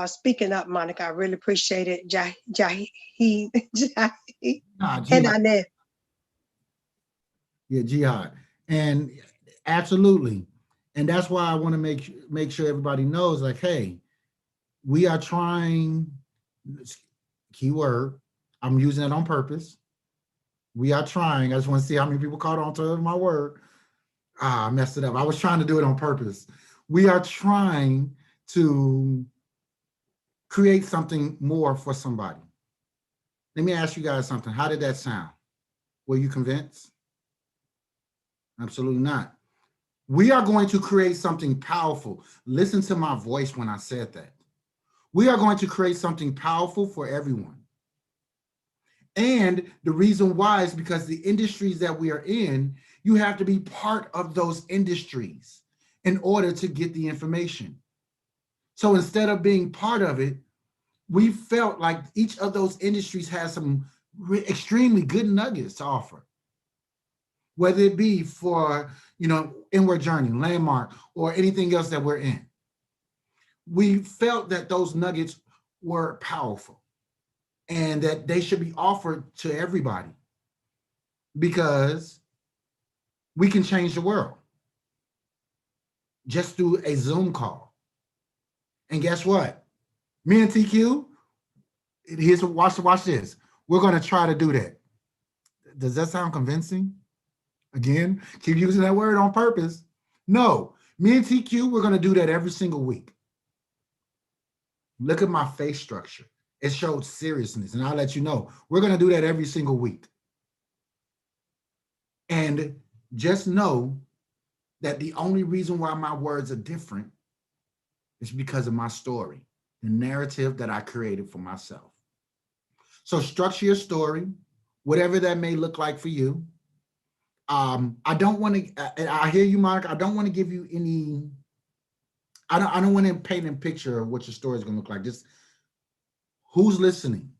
speaking up, Monica. I really appreciate it. Jahi, and Inez. Yeah, Jihad. And absolutely. And that's why I want to make sure everybody knows, like, hey, we are trying, keyword, I'm using it on purpose. We are trying. I just want to see how many people caught on to my word. I messed it up. I was trying to do it on purpose. We are trying to create something more for somebody. Let me ask you guys something. How did that sound? Were you convinced? Absolutely not. We are going to create something powerful. Listen to my voice when I said that. We are going to create something powerful for everyone. And the reason why is because the industries that we are in, you have to be part of those industries in order to get the information. So instead of being part of it, we felt like each of those industries has some extremely good nuggets to offer. Whether it be for, Inward Journey, Landmark, or anything else that we're in. We felt that those nuggets were powerful and that they should be offered to everybody because we can change the world just through a Zoom call. And guess what? Me and TQ, watch this. We're going to try to do that. Does that sound convincing? Again, keep using that word on purpose. No, me and TQ, we're going to do that every single week. Look at my face structure. It showed seriousness, and I'll let you know. We're going to do that every single week. And just know that the only reason why my words are different is because of my story, the narrative that I created for myself. So structure your story, whatever that may look like for you. I don't want to, I hear you, Monica. I don't want to give you any, I don't want to paint a picture of what your story is going to look like. Just who's listening,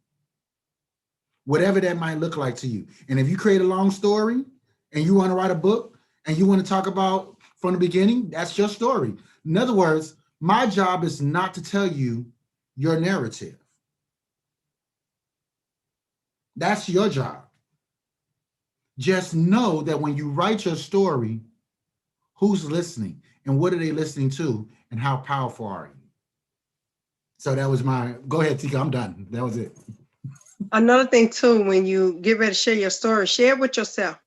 whatever that might look like to you. And if you create a long story and you want to write a book and you want to talk about from the beginning, that's your story. In other words, my job is not to tell you your narrative. That's your job. Just know that when you write your story, who's listening and what are they listening to and how powerful are you? So that was my, go ahead, Tika, I'm done. That was it. Another thing too, when you get ready to share your story, share it with yourself.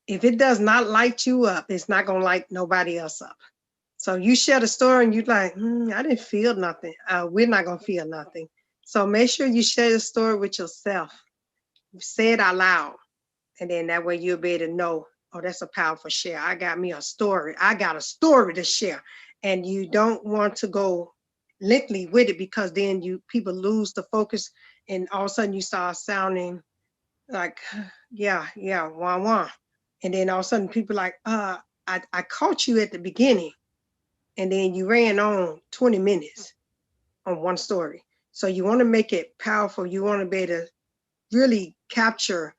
If it does not light you up, it's not gonna light nobody else up. So you share the story and you're like, I didn't feel nothing. We're not gonna feel nothing. So make sure you share the story with yourself. Say it out loud. And then that way you'll be able to know, oh, that's a powerful share. I got me a story. I got a story to share. And you don't want to go lengthy with it because then people lose the focus and all of a sudden you start sounding like, yeah, wah. And then all of a sudden people like, I caught you at the beginning. And then you ran on 20 minutes on one story. So you want to make it powerful. You want to be able to really capture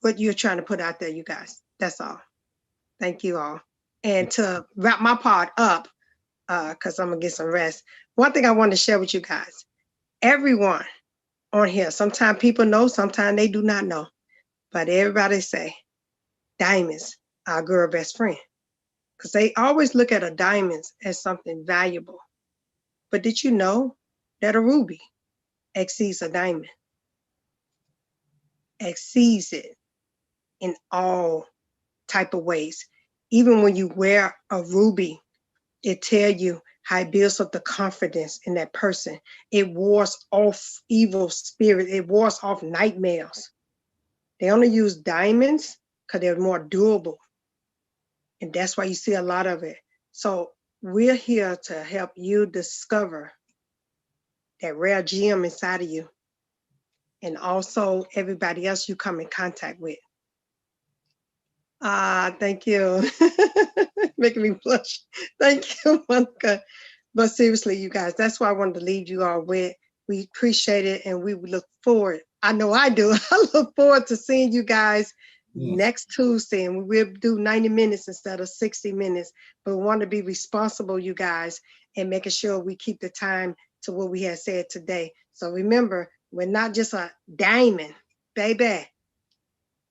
what you're trying to put out there, you guys. That's all. Thank you all. And to wrap my part up, because I'm going to get some rest, one thing I want to share with you guys, everyone on here, sometimes people know, sometimes they do not know, but everybody say, diamonds are a girl best friend. Because they always look at a diamond as something valuable. But did you know that a ruby exceeds a diamond? Exceeds it in all type of ways. Even when you wear a ruby, it tell you how it builds up the confidence in that person. It wards off evil spirit. It wards off nightmares. They only use diamonds because they're more durable. And that's why you see a lot of it. So we're here to help you discover that rare gem inside of you and also everybody else you come in contact with. Thank you. Making me blush. Thank you, Monica. But seriously, you guys, that's why I wanted to leave you all with. We appreciate it and we look forward. I know I do. I look forward to seeing you guys next Tuesday, and we'll do 90 minutes instead of 60 minutes, but we want to be responsible, you guys, and making sure we keep the time to what we had said today. So remember, we're not just a diamond, baby.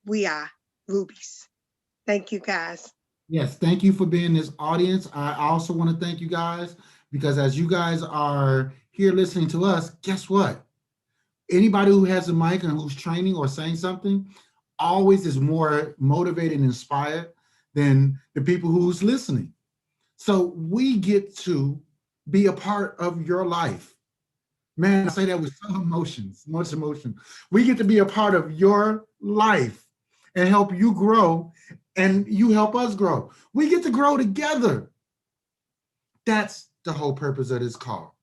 We are rubies. Thank you, guys. Yes, thank you for being this audience. I also want to thank you guys because as you guys are here listening to us, guess what? Anybody who has a mic and who's training or saying something always is more motivated and inspired than the people who's listening. So we get to be a part of your life. Man, I say that with much emotion. We get to be a part of your life and help you grow, and you help us grow. We get to grow together. That's the whole purpose of this call.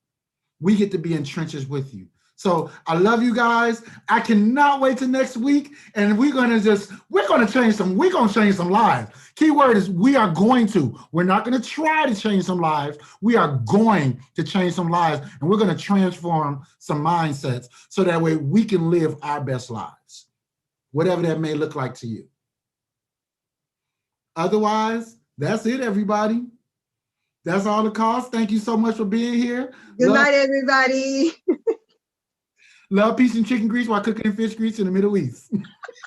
We get to be in trenches with you. So I love you guys. I cannot wait till next week. And we're gonna change some lives. Key word is we are going to. We're not gonna try to change some lives. We are going to change some lives, and we're gonna transform some mindsets so that way we can live our best lives, whatever that may look like to you. Otherwise, that's it, everybody. That's all the calls. Thank you so much for being here. Good night, everybody. Love, peace, and chicken grease while cooking fish grease in the Middle East.